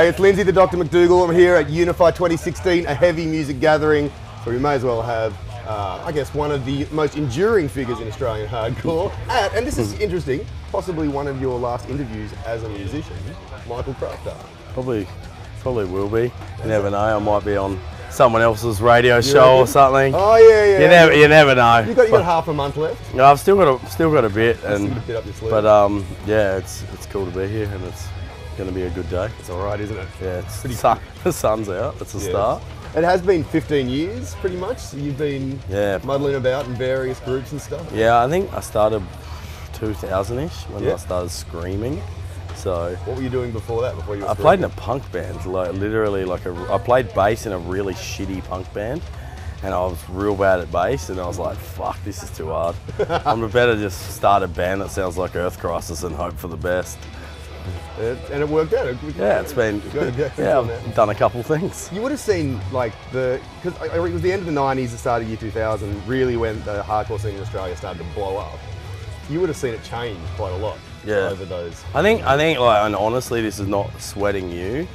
G'day, it's Lindsay the Dr. McDougall. I'm here at Unify 2016, a heavy music gathering. So we may as well have, I guess, one of the most enduring figures in Australian hardcore. And this is interesting, possibly one of your last interviews as a musician, Michael Crafter. Probably will be. You never know, I might be on someone else's radio show or something. Oh yeah. You never know. You got half a month left. No, I've still got a bit, and a bit up your sleeve. but yeah, it's cool to be here, and it's going to be a good day. It's all right, isn't it? Yeah, it's pretty. The sun's out. It's a start. It has been 15 years, pretty much. So you've been muddling about in various groups and stuff. Yeah, I think I started 2000-ish when I started screaming. So what were you doing before that? Before you were I played in a punk band, I played bass in a really shitty punk band, and I was real bad at bass, and I was like, fuck, this is too hard. I'm better just start a band that sounds like Earth Crisis and hope for the best. And it worked out. Yeah, it's been, I've done a couple things. You would have seen because it was the end of the 90s, the start of year 2000, really when the hardcore scene in Australia started to blow up. You would have seen it change quite a lot over those. I think, and honestly, this is not sweating you,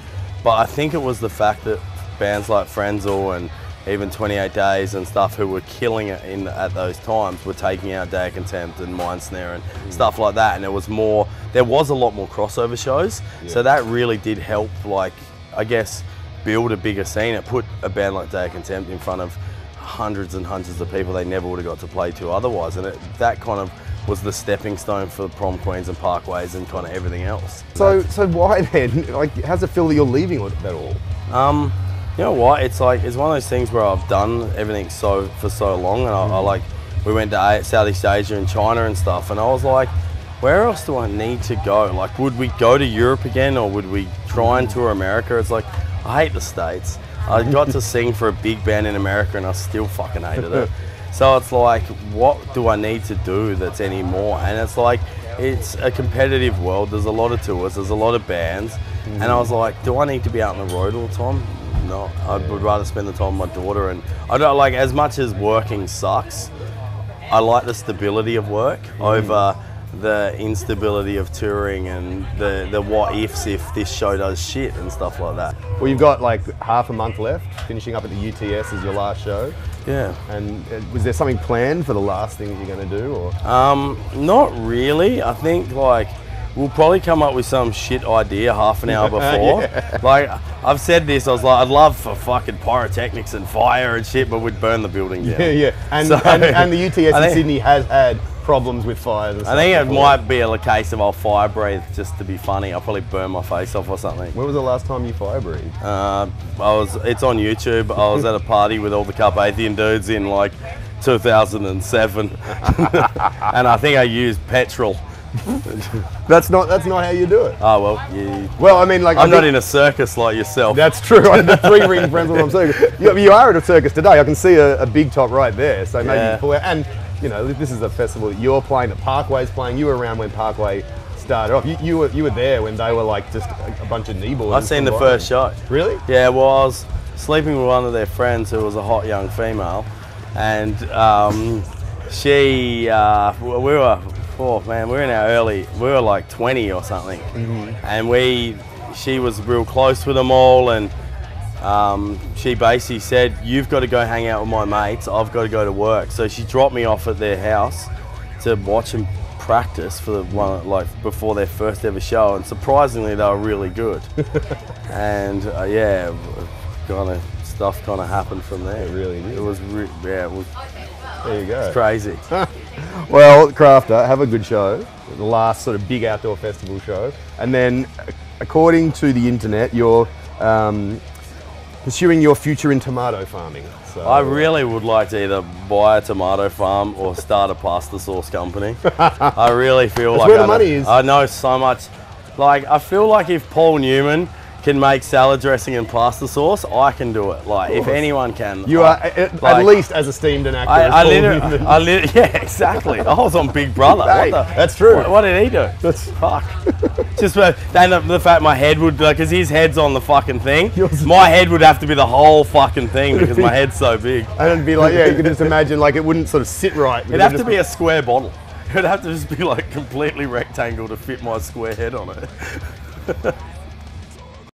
but I think it was the fact that bands like Frenzel and even 28 Days and stuff who were killing it at those times were taking out Day of Contempt and Mind Snare and stuff like that, and there was a lot more crossover shows, so that really did help, I guess, build a bigger scene. It put a band like Day of Contempt in front of hundreds and hundreds of people they never would have got to play to otherwise, and that kind of was the stepping stone for the prom queens and parkways and kind of everything else. So why then? How's it feel that you're leaving at all? You know what? It's one of those things where I've done everything for so long, and we went to Southeast Asia and China and stuff, and I was like, where else do I need to go? Would we go to Europe again, or would we try and tour America? It's like, I hate the States. I got to sing for a big band in America, and I still fucking hated it. So it's like, what do I need to do that's any more? And it's like, it's a competitive world. There's a lot of tours, there's a lot of bands. And I was like, do I need to be out on the road all the time? No, I would rather spend the time with my daughter. And I don't like, as much as working sucks, I like the stability of work over the instability of touring and the what ifs if this show does shit and stuff like that. Well, you've got half a month left, finishing up at the UTS as your last show. Yeah. And was there something planned for the last thing you're going to do? Or? Not really. I think we'll probably come up with some shit idea half an hour before. I've said this, I was like, I'd love for fucking pyrotechnics and fire and shit, but we'd burn the building down. Yeah. And the UTS in Sydney has had problems with fires and stuff. I think it might be a case of I'll fire breathe just to be funny. I'll probably burn my face off or something. When was the last time you fire breathed? It's on YouTube. I was at a party with all the Carpathian dudes in 2007. And I think I used petrol. That's not how you do it. Oh well, yeah. Well, I mean, I'm not in a circus like yourself. That's true. The three-ring Frenzel circus. You are at a circus today. I can see a big top right there. So maybe you pull out. And this is a festival that you're playing. That Parkway's playing. You were around when Parkway started off. You were there when they were just a bunch of kneeboards. I've seen the first show. Really? Yeah. Well, I was sleeping with one of their friends who was a hot young female, and we were in our early, we were 20 or something, and she was real close with them all, and she basically said, you've got to go hang out with my mates, I've got to go to work. So she dropped me off at their house to watch them practice for the one, before their first ever show, and surprisingly they were really good. And stuff kind of happened from there. It really did. It was, there you go. It's crazy. Well, Crafter, have a good show. The last sort of big outdoor festival show. And then, according to the internet, you're pursuing your future in tomato farming. So, I really would like to either buy a tomato farm or start a pasta sauce company. I really feel where the money is. I know so much. I feel like if Paul Newman can make salad dressing and pasta sauce, I can do it. If anyone can. You are at least as esteemed an actor as yeah, exactly. I was on Big Brother. Hey, that's true. What did he do? That's fuck. Just the fact my head would, because his head's on the fucking thing, my head would have to be the whole fucking thing because my head's so big. And it'd be you could just imagine it wouldn't sort of sit right. It'd have to be a square bottle. It'd have to just be completely rectangle to fit my square head on it.